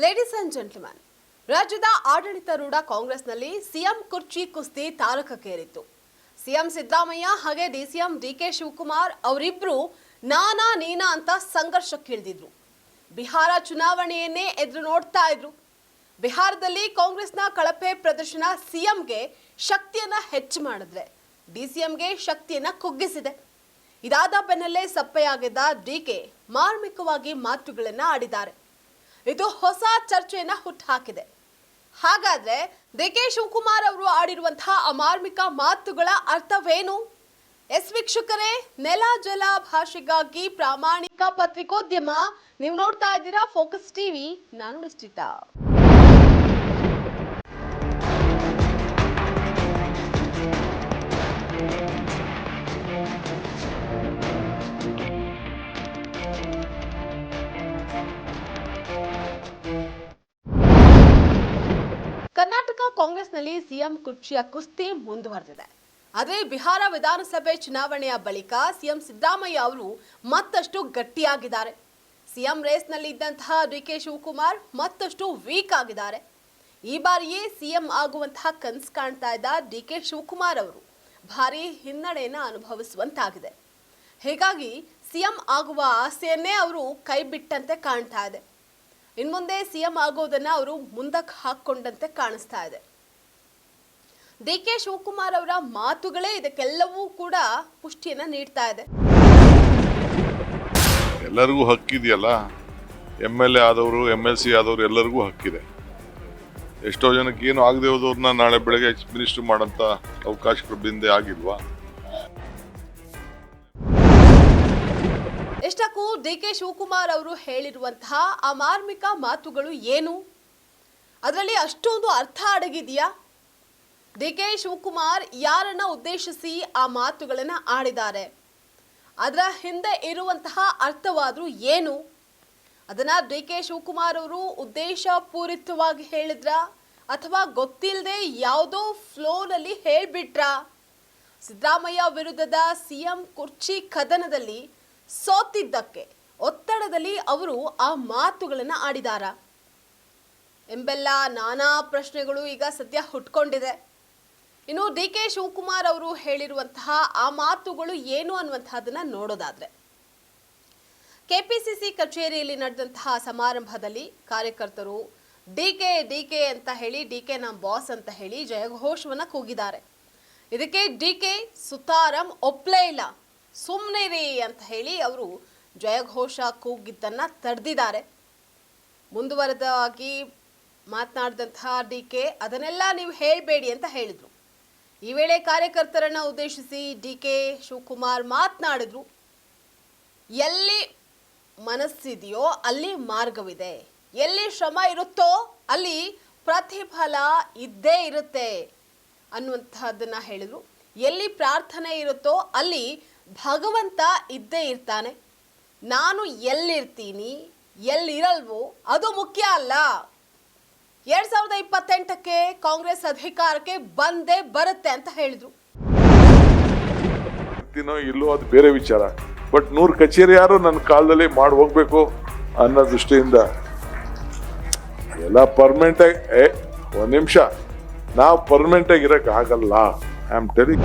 Ladies and gentleman, ರಾಜ್ಯದ ಆಡಳಿತಾರೂಢ ಕಾಂಗ್ರೆಸ್ನಲ್ಲಿ ಸಿಎಂ ಕುರ್ಚಿ ಕುಸ್ತಿ ತಾರಕಕ್ಕೇರಿತ್ತು. ಸಿಎಂ ಸಿದ್ದರಾಮಯ್ಯ ಹಾಗೆ ಡಿಸಿಎಂ ಡಿಕೆ ಶಿವಕುಮಾರ್ ಅವರಿಬ್ರು ನಾನಾ ನೀನಾ ಅಂತ ಸಂಘರ್ಷಕ್ಕಿಳಿದಿದ್ರು. ಬಿಹಾರ ಚುನಾವಣೆಯನ್ನೇ ಎದುರು ನೋಡ್ತಾ ಇದ್ರು. ಬಿಹಾರದಲ್ಲಿ ಕಾಂಗ್ರೆಸ್ನ ಕಳಪೆ ಪ್ರದರ್ಶನ ಸಿಎಂಗೆ ಶಕ್ತಿಯನ್ನ ಹೆಚ್ಚು ಮಾಡಿದ್ರೆ ಡಿಸಿಎಂಗೆ ಶಕ್ತಿಯನ್ನ ಕುಗ್ಗಿಸಿದೆ. ಇದಾದ ಬೆನ್ನಲ್ಲೇ ಸಪ್ಪೆಯಾಗಿದ್ದ ಡಿಕೆ ಮಾರ್ಮಿಕವಾಗಿ ಮಾತುಗಳನ್ನ ಆಡಿದ್ದಾರೆ. ಇದು ಹೊಸ ಚರ್ಚೆಯನ್ನ ಹುಟ್ಟುಹಾಕಿದೆ. ಹಾಗಾದ್ರೆ ಡಿಕೆ ಶಿವಕುಮಾರ್ ಅವರು ಆಡಿರುವಂತಹ ಅಮಾರ್ಮಿಕ ಮಾತುಗಳ ಅರ್ಥವೇನು? ವೀಕ್ಷಕರೇ, ನೆಲ ಜಲ ಭಾಷೆಗಾಗಿ ಪ್ರಾಮಾಣಿಕ ಪತ್ರಿಕೋದ್ಯಮ. ನೀವು ನೋಡ್ತಾ ಇದ್ದೀರಾ ಫೋಕಸ್ ಟಿವಿ. ನಾನು ನಿಶ್ಚಿತ. ಕರ್ನಾಟಕ ಕಾಂಗ್ರೆಸ್ನಲ್ಲಿ ಸಿಎಂ ಕುರ್ಚಿಯ ಕುಸ್ತಿ ಮುಂದುವರೆದಿದೆ. ಆದರೆ ಬಿಹಾರ ವಿಧಾನಸಭೆ ಚುನಾವಣೆಯ ಬಳಿಕ ಸಿಎಂ ಸಿದ್ದರಾಮಯ್ಯ ಅವರು ಮತ್ತಷ್ಟು ಗಟ್ಟಿಯಾಗಿದ್ದಾರೆ. ಸಿಎಂ ರೇಸ್ನಲ್ಲಿ ಇದ್ದಂತಹ ಡಿಕೆ ಶಿವಕುಮಾರ್ ಮತ್ತಷ್ಟು ವೀಕ್ ಆಗಿದ್ದಾರೆ. ಈ ಬಾರಿಯೇ ಸಿಎಂ ಆಗುವಂತಹ ಕನಸು ಕಾಣ್ತಾ ಇದ್ದ ಡಿಕೆ ಶಿವಕುಮಾರ್ ಅವರು ಭಾರಿ ಹಿನ್ನಡೆಯನ್ನು ಅನುಭವಿಸುವಂತಾಗಿದೆ. ಹೀಗಾಗಿ ಸಿಎಂ ಆಗುವ ಆಸೆಯನ್ನೇ ಅವರು ಕೈ ಬಿಟ್ಟಂತೆ ಕಾಣ್ತಾ ಇದೆ. ಇನ್ಮುಂದೆ ಸಿಎಂ ಆಗೋದನ್ನ ಅವರು ಮುಂದಕ್ಕೆ ಹಾಕೊಂಡಂತೆ ಕಾಣಿಸ್ತಾ ಇದೆ. ಡಿಕೆ ಶಿವಕುಮಾರ್ ಅವರ ಮಾತುಗಳೇ ಇದಕ್ಕೆಲ್ಲವೂ ಕೂಡ ಪುಷ್ಟಿಯನ್ನ ನೀಡ್ತಾ ಇದೆ. ಎಲ್ಲರಿಗೂ ಹಕ್ಕಿದೆಯಲ್ಲ, MLA ಆದವರು MLC ಆದವರು ಎಲ್ಲರಿಗೂ ಹಕ್ಕಿದೆ. ಎಷ್ಟೋ ಜನಕ್ಕೆ ಏನು ಆಗದೆ ಹೋದವ್ರನ್ನ ನಾಳೆ ಬೆಳಗ್ಗೆ ಮಿನಿಸ್ಟರ್ ಮಾಡೋಂಥ ಅವಕಾಶಗಳು ಬಿಂದೆ ಆಗಿಲ್ವಾ? ಎಷ್ಟಕ್ಕೂ ಡಿಕೆ ಶಿವಕುಮಾರ್ ಅವರು ಹೇಳಿರುವಂತಹ ಅಮಾರ್ಮಿಕ ಮಾತುಗಳು ಏನು? ಅದರಲ್ಲಿ ಅಷ್ಟೊಂದು ಅರ್ಥ ಅಡಗಿದೆಯಾ? ಡಿಕೆ ಶಿವಕುಮಾರ್ ಯಾರನ್ನ ಉದ್ದೇಶಿಸಿ ಆ ಮಾತುಗಳನ್ನ ಆಡಿದ್ದಾರೆ? ಅದರ ಹಿಂದೆ ಇರುವಂತಹ ಅರ್ಥವಾದ್ರೂ ಏನು? ಅದನ್ನ ಡಿಕೆ ಶಿವಕುಮಾರ್ ಅವರು ಉದ್ದೇಶಪೂರಿತವಾಗಿ ಹೇಳಿದ್ರ ಅಥವಾ ಗೊತ್ತಿಲ್ಲದೆ ಯಾವುದೋ ಫ್ಲೋನಲ್ಲಿ ಹೇಳ್ಬಿಟ್ರ? ಸಿದ್ದರಾಮಯ್ಯ ವಿರುದ್ಧದ ಸಿಎಂ ಕುರ್ಚಿ ಕದನದಲ್ಲಿ ಸೋತಿದ್ದಕ್ಕೆ ಒತ್ತಡದಲ್ಲಿ ಅವರು ಆ ಮಾತುಗಳನ್ನ ಆಡಿದಾರ ಎಂಬೆಲ್ಲ ನಾನಾ ಪ್ರಶ್ನೆಗಳು ಈಗ ಸದ್ಯ ಹುಟ್ಕೊಂಡಿದೆ. ಇನ್ನು ಡಿಕೆ ಶಿವಕುಮಾರ್ ಅವರು ಹೇಳಿರುವಂತಹ ಆ ಮಾತುಗಳು ಏನು ಅನ್ನುವಂತಹದನ್ನ ನೋಡೋದಾದ್ರೆ, ಕೆಪಿಸಿಸಿ ಕಚೇರಿಯಲ್ಲಿ ನಡೆದಂತಹ ಸಮಾರಂಭದಲ್ಲಿ ಕಾರ್ಯಕರ್ತರು ಡಿಕೆ ಡಿಕೆ ಅಂತ ಹೇಳಿ, ಡಿಕೆ ನಮ್ಮ ಬಾಸ್ ಅಂತ ಹೇಳಿ ಜಯಘೋಷವನ್ನ ಕೂಗಿದ್ದಾರೆ. ಇದಕ್ಕೆ ಡಿಕೆ ಸುತಾರಂ ಒಪ್ಲೇ ಇಲ್ಲ, ಸುಮ್ಮನೆ ಅಂತ ಹೇಳಿ ಅವರು ಜಯಘೋಷ ಕೂಗಿದ್ದನ್ನ ತಡೆದಿದ್ದಾರೆ. ಮುಂದುವರೆದಾಗಿ ಮಾತನಾಡಿದಂತಹ ಡಿಕೆ ಅದನ್ನೆಲ್ಲ ನೀವು ಹೇಳಬೇಡಿ ಅಂತ ಹೇಳಿದ್ರು. ಈ ವೇಳೆ ಕಾರ್ಯಕರ್ತರನ್ನ ಉದ್ದೇಶಿಸಿ ಡಿಕೆ ಶಿವಕುಮಾರ್ ಮಾತನಾಡಿದ್ರು. ಎಲ್ಲಿ ಮನಸ್ಸಿದೆಯೋ ಅಲ್ಲಿ ಮಾರ್ಗವಿದೆ, ಎಲ್ಲಿ ಶ್ರಮ ಇರುತ್ತೋ ಅಲ್ಲಿ ಪ್ರತಿಫಲ ಇದ್ದೇ ಇರುತ್ತೆ ಅನ್ನುವಂಥದ್ದನ್ನ ಹೇಳಿದ್ರು. ಎಲ್ಲಿ ಪ್ರಾರ್ಥನೆ ಇರುತ್ತೋ ಅಲ್ಲಿ ಭಗವಂತ ಇದ್ದೇ ಇರ್ತಾನೆ. ನಾನು ಎಲ್ಲಿರ್ತೀನಿ ಎಲ್ಲಿರಲ್ವೋ ಅದು ಮುಖ್ಯ ಅಲ್ಲ. 2028ಕ್ಕೆ ಕಾಂಗ್ರೆಸ್ ಅಧಿಕಾರಕ್ಕೆ ಬಂದೇ ಬರುತ್ತೆ ಅಂತ ಹೇಳಿದ್ರು. ಇಲ್ಲೋ ಅದು ಬೇರೆ ವಿಚಾರ. ಬಟ್ 100 ಕಚೇರಿ ಯಾರು ನನ್ನ ಕಾಲದಲ್ಲಿ ಮಾಡಿ ಹೋಗ್ಬೇಕು ಅನ್ನೋ ದೃಷ್ಟಿಯಿಂದ ಎಲ್ಲ ಪರ್ಮನೆಂಟ್ ಆಗಿ ಒಂದ್ ನಿಮಿಷ ನಾವು ಪರ್ಮನೆಂಟ್ ಆಗಿ ಇರಕ್ ಆಗಲ್ಲ. I am telling.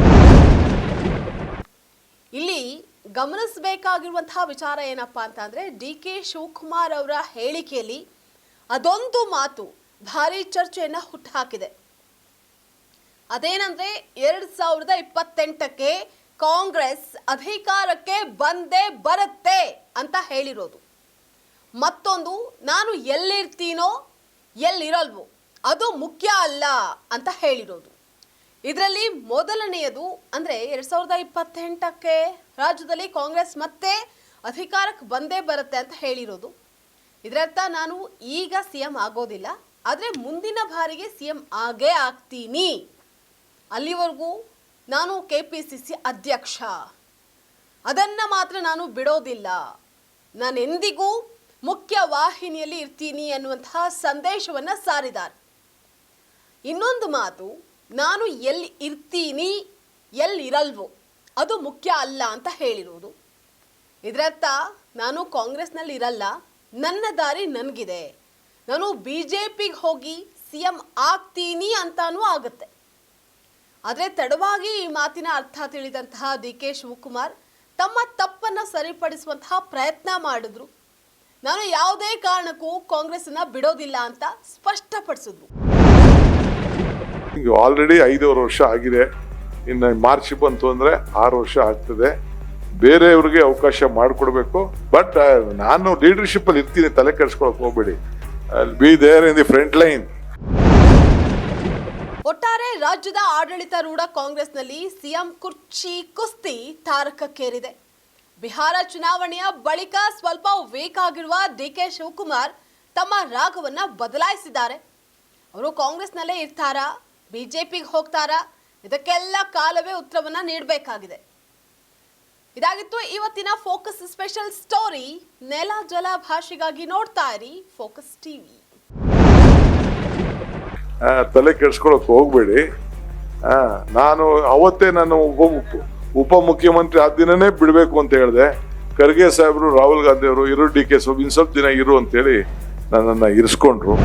ಇಲ್ಲಿ ಗಮನಿಸಬೇಕಾಗಿರುವಂತಹ ವಿಚಾರ ಏನಪ್ಪಾ ಅಂತಂದ್ರೆ, ಡಿಕೆ ಶಿವಕುಮಾರ್ ಅವರ ಹೇಳಿಕೆಯಲ್ಲಿ ಅದೊಂದು ಮಾತು ಭಾರಿ ಚರ್ಚೆಯನ್ನ ಹುಟ್ಟುಹಾಕಿದೆ. ಅದೇನಂದ್ರೆ 2028ಕ್ಕೆ ಕಾಂಗ್ರೆಸ್ ಅಧಿಕಾರಕ್ಕೆ ಬಂದೇ ಬರುತ್ತೆ ಅಂತ ಹೇಳಿರೋದು. ಮತ್ತೊಂದು, ನಾನು ಎಲ್ಲಿರ್ತೀನೋ ಎಲ್ಲಿರಲ್ವೋ ಅದು ಮುಖ್ಯ ಅಲ್ಲ ಅಂತ ಹೇಳಿರೋದು. ಇದರಲ್ಲಿ ಮೊದಲನೆಯದು ಅಂದ್ರೆ 2028ಕ್ಕೆ ರಾಜ್ಯದಲ್ಲಿ ಕಾಂಗ್ರೆಸ್ ಮತ್ತೆ ಅಧಿಕಾರಕ್ಕೆ ಬಂದೇ ಬರುತ್ತೆ ಅಂತ ಹೇಳಿರೋದು. ಇದರರ್ಥ ನಾನು ಈಗ ಸಿಎಂ ಆಗೋದಿಲ್ಲ, ಆದ್ರೆ ಮುಂದಿನ ಬಾರಿಗೆ ಸಿಎಂ ಆಗೇ ಆಗ್ತೀನಿ, ಅಲ್ಲಿವರೆಗೂ ನಾನು ಕೆಪಿಸಿಸಿ ಅಧ್ಯಕ್ಷ, ಅದನ್ನ ಮಾತ್ರ ನಾನು ಬಿಡೋದಿಲ್ಲ, ನಾನು ಎಂದಿಗೂ ಮುಖ್ಯ ವಾಹಿನಿಯಲ್ಲಿ ಇರ್ತೀನಿ ಅನ್ನುವಂತಹ ಸಂದೇಶವನ್ನ ಸಾರಿದ್ದಾರೆ. ಇನ್ನೊಂದು ಮಾತು, ನಾನು ಎಲ್ಲಿ ಇರ್ತೀನಿ ಎಲ್ಲಿರಲ್ವೋ ಅದು ಮುಖ್ಯ ಅಲ್ಲ ಅಂತ ಹೇಳಿರೋದು. ಇದರರ್ಥ ನಾನು ಕಾಂಗ್ರೆಸ್ನಲ್ಲಿ ಇರಲ್ಲ, ನನ್ನ ದಾರಿ ನನಗಿದೆ, ನಾನು ಬಿಜೆಪಿಗೆ ಹೋಗಿ ಸಿಎಂ ಆಗ್ತೀನಿ ಅಂತಾನೂ ಆಗುತ್ತೆ. ಆದರೆ ತಡವಾಗಿ ಈ ಮಾತಿನ ಅರ್ಥ ತಿಳಿದಂತಹ ಡಿ ಕೆ ಶಿವಕುಮಾರ್ ತಮ್ಮ ತಪ್ಪನ್ನ ಸರಿಪಡಿಸುವಂತಹ ಪ್ರಯತ್ನ ಮಾಡಿದ್ರು. ನಾನು ಯಾವುದೇ ಕಾರಣಕ್ಕೂ ಕಾಂಗ್ರೆಸ್ನ ಬಿಡೋದಿಲ್ಲ ಅಂತ ಸ್ಪಷ್ಟಪಡಿಸಿದ್ರು. ಆಲ್ರೆಡಿ 5 ವರ್ಷ ಆಗಿದೆ, ಇನ್ನು ಮಾರ್ಚ್ ಬಂತು ಅಂದ್ರೆ 6 ವರ್ಷ ಆಗ್ತದೆ. ಬೇರೆಯವ್ರಿಗೆ ಅವಕಾಶ ಮಾಡಿಕೊಡ್ಬೇಕು. ಬಟ್ ನಾನು ಲೀಡರ್ಶಿಪ್ ಅಲ್ಲಿ ಇರ್ತೀನಿ, ತಲೆ ಕೆಡಿಸ್ಕೊಳಕ್ ಹೋಗ್ಬೇಡಿ. I'll be there in the front line. ಒಟ್ಟಾರೆ ರಾಜ್ಯದ ಆಡಳಿತಾರೂಢ ಕಾಂಗ್ರೆಸ್ನಲ್ಲಿ ಸಿಎಂ ಕುರ್ಚಿ ಕುಸ್ತಿ ತಾರಕಕ್ಕೇರಿದೆ. ಬಿಹಾರ ಚುನಾವಣೆಯ ಬಳಿಕ ಸ್ವಲ್ಪ ವೀಕ್ ಆಗಿರುವ ಡಿ ಕೆ ಶಿವಕುಮಾರ್ ತಮ್ಮ ರಾಗವನ್ನ ಬದಲಾಯಿಸಿದ್ದಾರೆ. ಅವರು ಕಾಂಗ್ರೆಸ್ನಲ್ಲೇ ಇರ್ತಾರಾ, ಬಿಜೆಪಿಗೆ ಹೋಗ್ತಾರಾ? ಇದಕ್ಕೆಲ್ಲ ಕಾಲವೇ ಉತ್ತರವನ್ನ ನೀಡಬೇಕಾಗಿದೆ. ಇದಾಗಿತ್ತು ಇವತ್ತಿನ ಫೋಕಸ್ ಸ್ಪೆಷಲ್ ಸ್ಟೋರಿ. ನೆಲ ಜಲ ಭಾಷೆಗಾಗಿ ನೋಡ್ತಾ ಇರಿ ಫೋಕಸ್ ಟಿವಿ. ತಲೆ ಕೆಡಿಸ್ಕೊಳಕ್ ಹೋಗ್ಬೇಡಿ. ನಾನು ಅವತ್ತೇ ನಾನು ಉಪಮುಖ್ಯಮಂತ್ರಿ ಆ ದಿನನೇ ಬಿಡ್ಬೇಕು ಅಂತ ಹೇಳಿದೆ. ಖರ್ಗೆ ಸಾಹೇಬರು, ರಾಹುಲ್ ಗಾಂಧಿ ಅವರು ಇರೋ ಡಿ ಕೆ ಇನ್ ಸ್ವಲ್ಪ ದಿನ ಇರು ಅಂತೇಳಿ ನನ್ನನ್ನು ಇರಿಸ್ಕೊಂಡ್ರು.